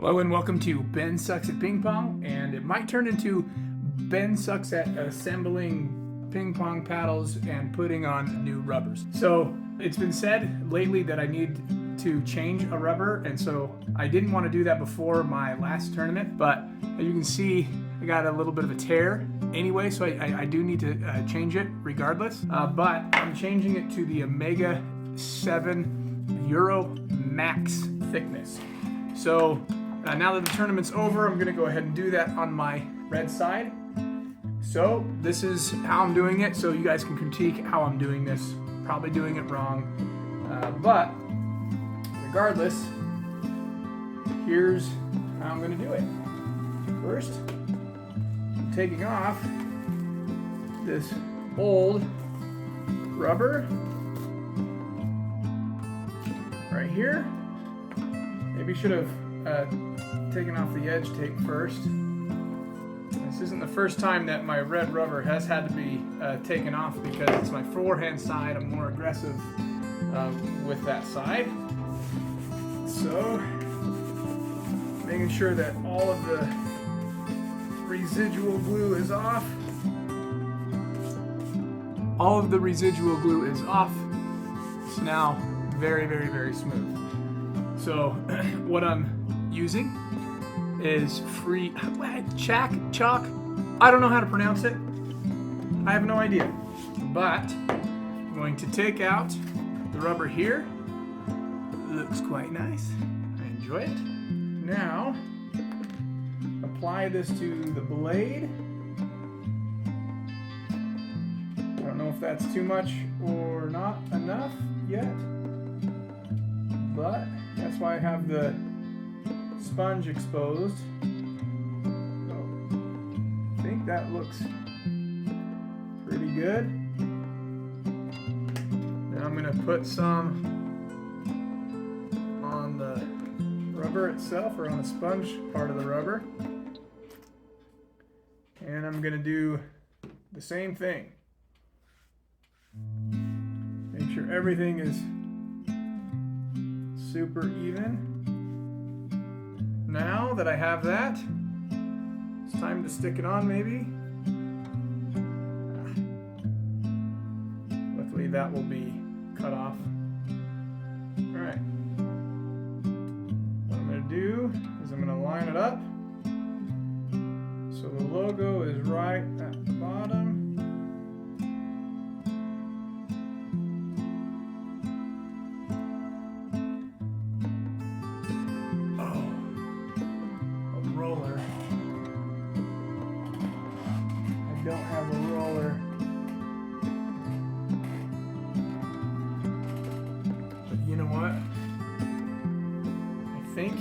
Hello and welcome to Ben Sucks at Ping Pong, and it might turn into Ben Sucks at assembling ping pong paddles and putting on new rubbers. So it's been said lately that I need to change a rubber, and so I didn't want to do that before my last tournament, but as you can see, I got a little bit of a tear anyway, so I do need to change it regardless, but I'm changing it to the Omega VII Euro Max thickness. So now that the tournament's over, I'm gonna go ahead and do that on my red side. So this is how I'm doing it, so you guys can critique how I'm doing this. Probably doing it wrong, but regardless, here's how I'm gonna do it. First, I'm taking off this old rubber right here. Maybe should have taken off the edge tape first. This isn't the first time that my red rubber has had to be taken off because it's my forehand side. I'm more aggressive with that side. So, making sure that all of the residual glue is off. All of the residual glue is off. It's now very, very, very smooth. So, what I'm using is free Chack. I don't know how to pronounce it. I have no idea. But I'm going to take out the rubber here. Looks quite nice. I enjoy it. Now, apply this to the blade. I don't know if that's too much or not enough yet, but that's why I have the sponge exposed. So, I think that looks pretty good. Now I'm going to put some on the rubber itself, or on the sponge part of the rubber. And I'm going to do the same thing. Make sure everything is super even. Now that I have that, it's time to stick it on maybe. Luckily that will be cut off. Alright. What I'm going to do is I'm going to line it up so the logo is right at the bottom. Roller. I don't have a roller. But you know what? I think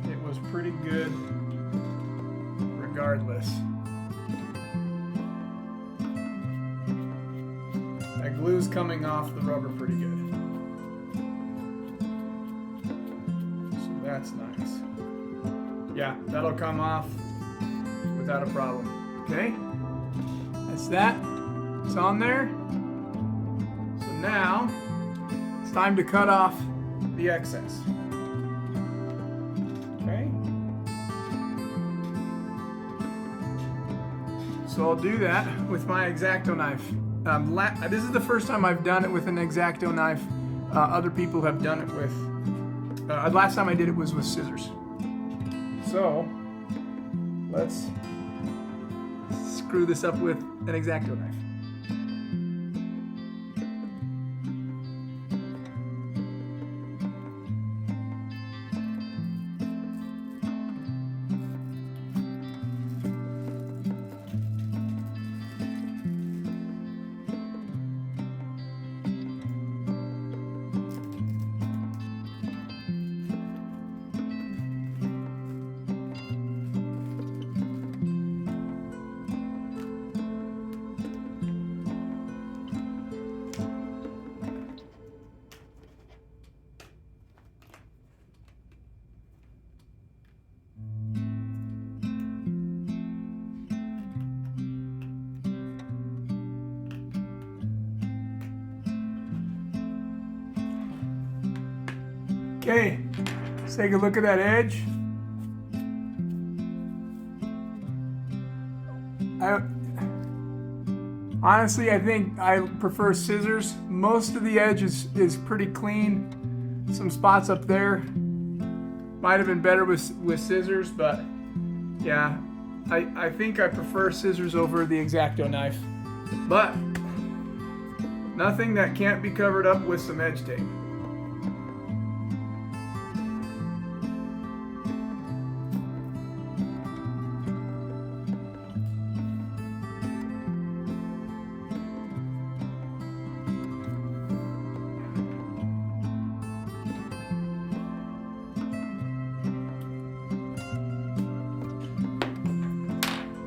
it was pretty good regardless. That glue's coming off the rubber pretty good. So that's nice. Yeah, that'll come off without a problem. Okay, that's that. It's on there. So now it's time to cut off the excess. Okay. So I'll do that with my X-Acto knife. This is the first time I've done it with an X-Acto knife. Other people have done it with. Last time I did it was with scissors. So, let's screw this up with an X-Acto knife. Okay, let's take a look at that edge. Honestly, I think I prefer scissors. Most of the edge is pretty clean. Some spots up there might have been better with scissors, but yeah, I think I prefer scissors over the X-Acto knife. But nothing that can't be covered up with some edge tape.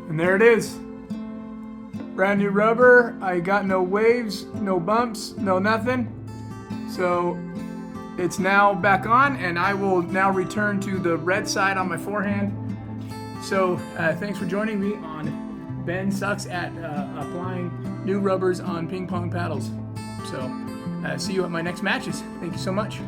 And there it is. Brand new rubber. I got no waves, no bumps, no nothing. So it's now back on, and I will now return to the red side on my forehand. So thanks for joining me on Ben Sucks at applying new rubbers on ping pong paddles. So see you at my next matches. Thank you so much.